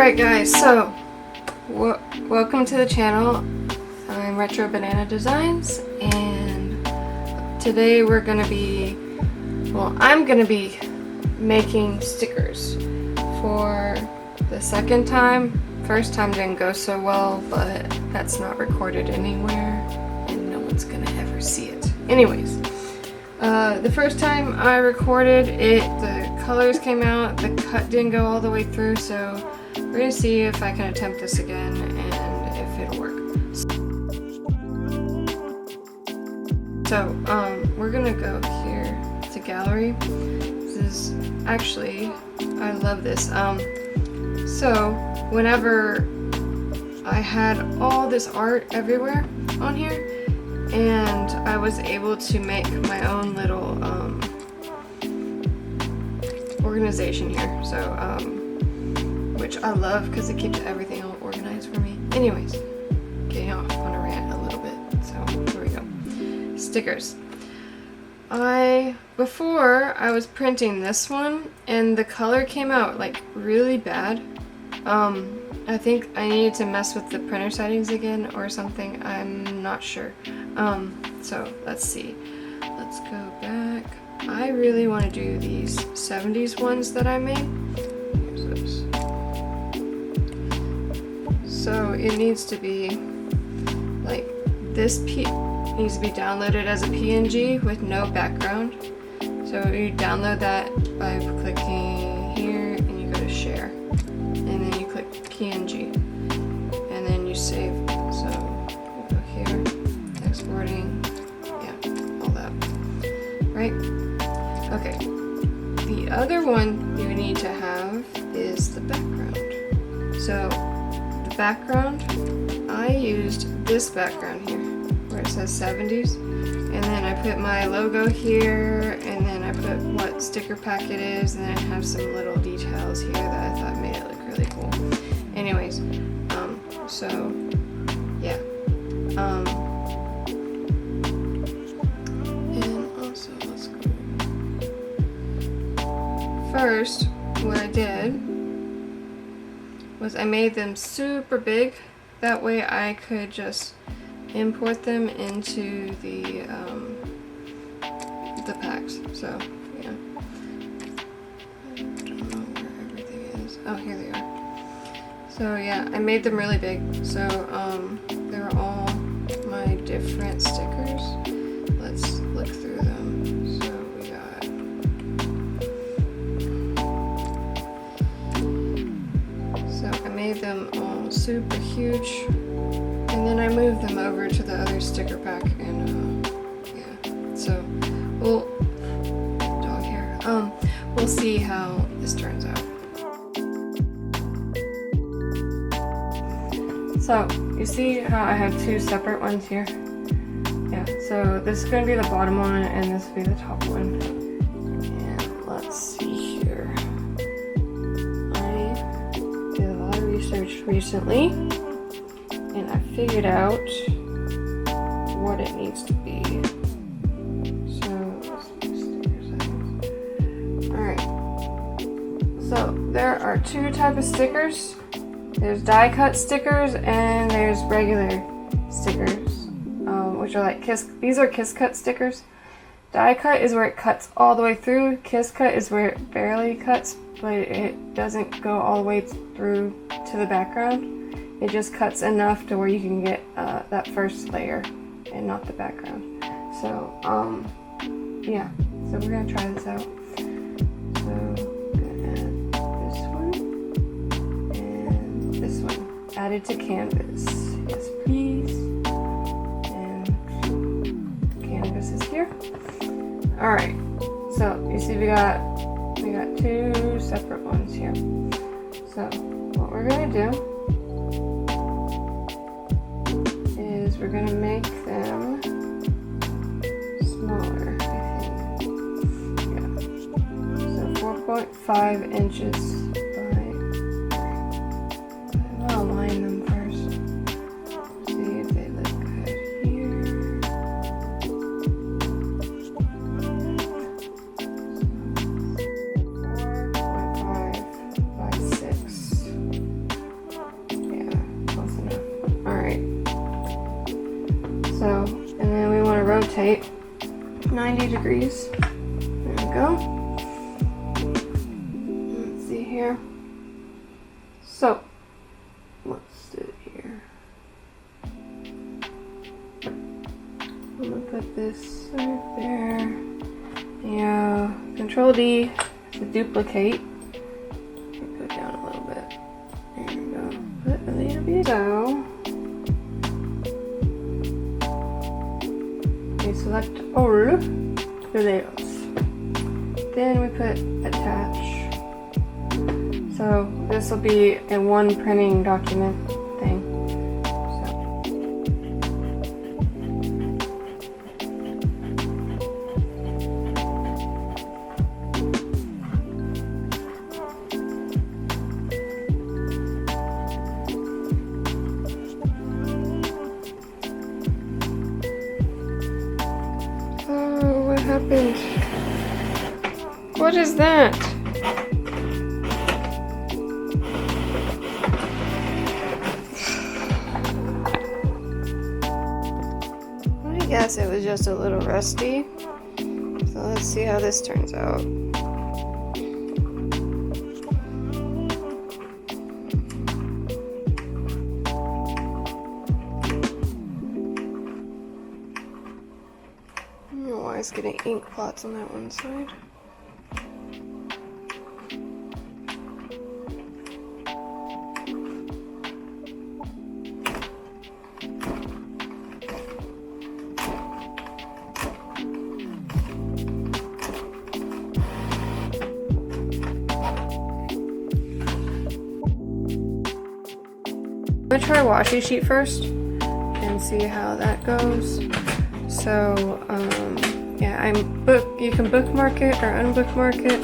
Alright guys, so welcome to the channel. I'm Retro Banana Designs, and today we're gonna be, I'm gonna be making stickers for the second time. First time didn't go so well, but that's not recorded anywhere and no one's gonna ever see it. Anyways, the first time I recorded it, the colors came out, the cut didn't go all the way through, so we're gonna see if I can attempt this again and if it'll work. So, we're gonna go here to gallery. This is actually, I love this. So, whenever I had all this art everywhere on here, and I was able to make my own little organization here. So, which I love because it keeps everything all organized for me. Anyways, getting off on a rant a little bit. So here we go. Stickers. Before I was printing this one and the color came out like really bad. I think I needed to mess with the printer settings again or something. I'm not sure. So let's see. Let's go back. I really want to do these 70s ones that I made. Here's those. So it needs to be like this needs to be downloaded as a PNG with no background. So you download that by clicking here and you go to share. And then you click PNG. And then you save. So you go here, exporting, yeah, all that. Right? Okay. The other one you need to have is the background. So the background, I used this background here where it says 70s, and then I put my logo here, and then I put what sticker pack it is, and then I have some little details here that I thought made it look really cool. Anyways, so yeah. And also let's go. First, what I did was I made them super big. That way I could just import them into the packs. So yeah. I don't know where everything is. Oh, here they are. So yeah, I made them really big. So they're all my different stickers. Let's look through them. So we got I made them all super huge, and then I moved them over to the other sticker pack, and yeah. So we'll see how this turns out. So you see how I have two separate ones here? Yeah. So this is going to be the bottom one, and this will be the top one. And let's see here. Research recently, and I figured out what it needs to be. So let's do sticker settings. Alright, so there are two types of stickers. There's die cut stickers and there's regular stickers, which are like these are kiss cut stickers. Die cut is where it cuts all the way through. Kiss cut is where it barely cuts, but it doesn't go all the way through to the background. It just cuts enough to where you can get that first layer and not the background. So yeah, so we're gonna try this out. So I'm gonna add this one and this one. Added to canvas. Yes, please. And canvas is here. Alright, so you see we got two separate ones here. So what we're going to do is we're going to make them smaller, I think. Yeah. So 4.5 inches by... I'll align them first. See if they look good here. 4.5 by 6. So, and then we want to rotate 90 degrees. There we go. Let's see here. So, let's do it here. I'm gonna put this right there. Yeah, Control D to duplicate. Go down a little bit. There you go. Put a little bit. So, we select all the layers. Then we put attach. So this will be a one printing document thing. Oh, what happened? What is that? I guess it was just a little rusty. So let's see how this turns out. I don't know why it's getting ink blots on that one side. I'm gonna try washi sheet first and see how that goes. So yeah, you can bookmark it or unbookmark it.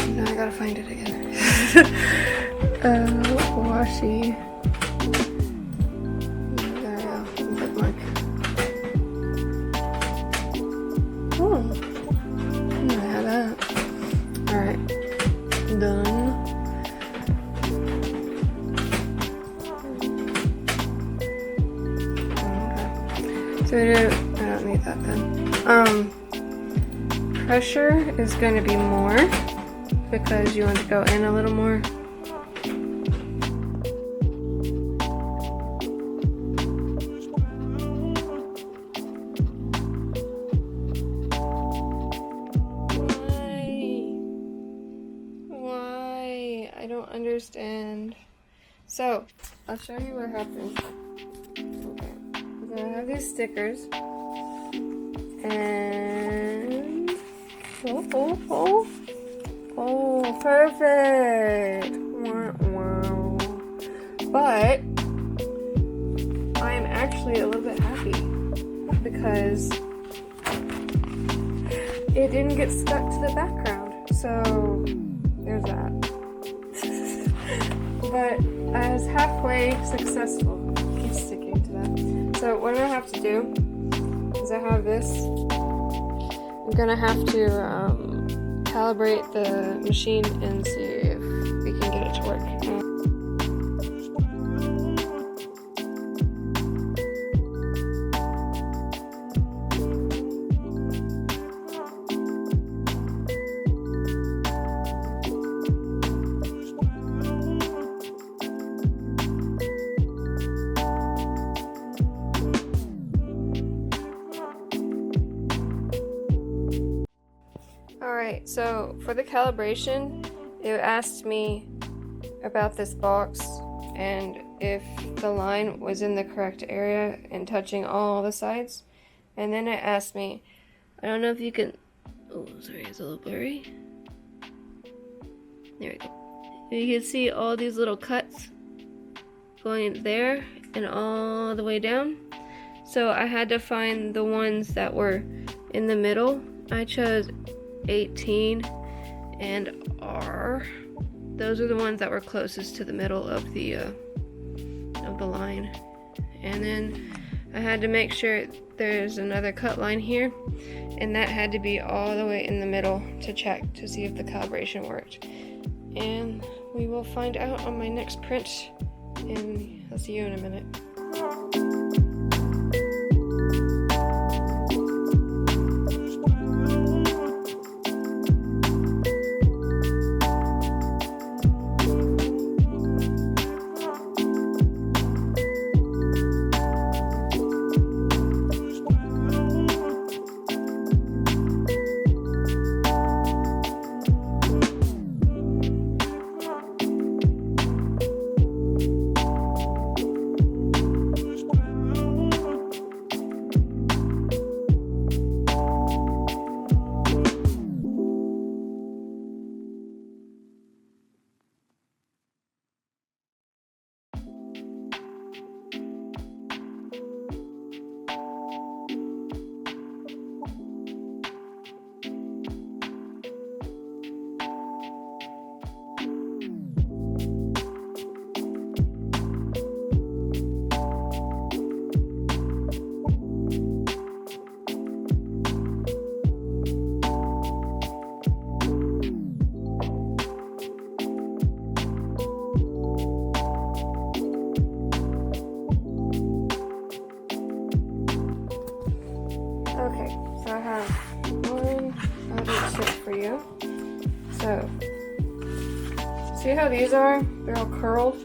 Oh, now I gotta find it again. Washi. There we go. Bookmark. Oh, I have that. All right, done. So I don't need that then. Pressure is going to be more because you want to go in a little more. Why? I don't understand. So, I'll show you what happens. I have these stickers, and oh, perfect! Wow. But I am actually a little bit happy because it didn't get stuck to the background. So there's that. But I was halfway successful. Keep sticking to that. So what I have to do is I have this. I'm gonna have to calibrate the machine and see if we can get it to work. Alright, so for the calibration, it asked me about this box and if the line was in the correct area and touching all the sides. And then it asked me, I don't know if you can, oh sorry, it's a little blurry. There we go. You can see all these little cuts going there and all the way down. So I had to find the ones that were in the middle. I chose 18 and R. Those are the ones that were closest to the middle of the line. And then I had to make sure there's another cut line here, and that had to be all the way in the middle to check to see if the calibration worked. And we will find out on my next print, and I'll see you in a minute. for you. So, see how these are? They're all curled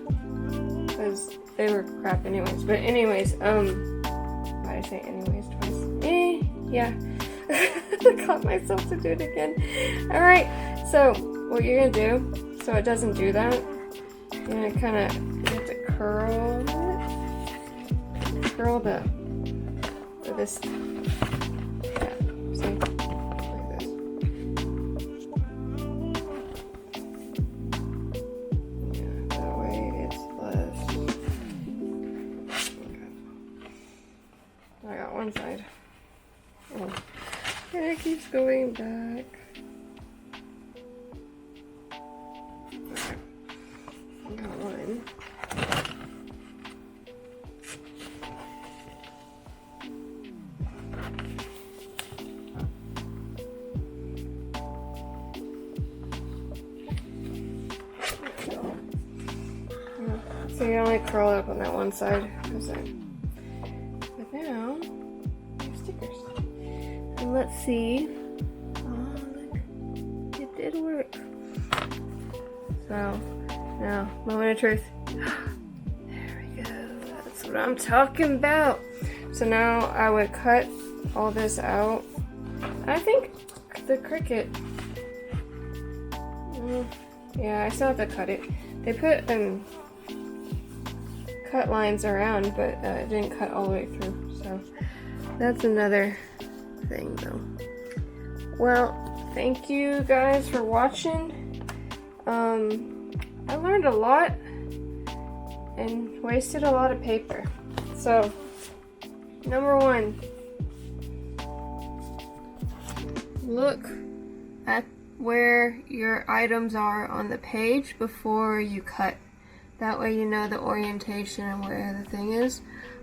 because they were crap anyways. But anyways, why did I say anyways twice? Yeah. I caught myself to do it again. All right. So what you're gonna do, so it doesn't do that, you're gonna kind of have to curl it. Curl this. Yeah. See, like this. That way it's less. I got one side. Oh. And it keeps going back. Okay. I got one. So you only curl it up on that one side. But now, stickers. And let's see. Oh, look. It did work. So, now, moment of truth. There we go. That's what I'm talking about. So now I would cut all this out. I think the Cricut. Yeah, I still have to cut it. They put cut lines around, but it didn't cut all the way through. So that's another thing though. Well, thank you guys for watching. I learned a lot and wasted a lot of paper. So number one, look at where your items are on the page before you cut. That way you know the orientation and where the thing is.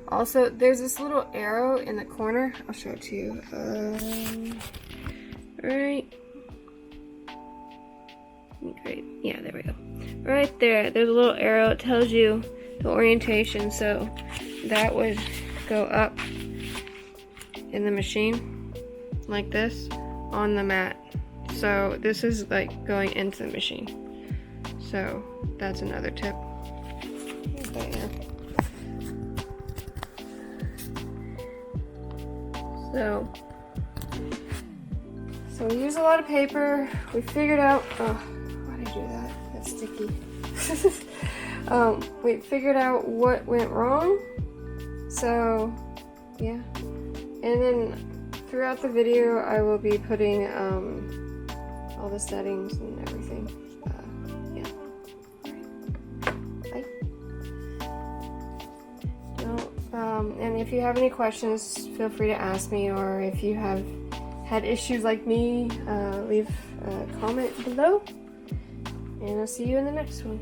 Also, there's this little arrow in the corner. I'll show it to you. Right. Great. Yeah, there we go. Right there. There's a little arrow. It tells you the orientation. So that would go up in the machine like this on the mat. So this is like going into the machine. So that's another tip. So we use a lot of paper. We figured out, oh, why did I do that? That's sticky. We figured out what went wrong. So yeah, and then throughout the video I will be putting all the settings and everything. And if you have any questions, feel free to ask me, or if you have had issues like me, leave a comment below, and I'll see you in the next one.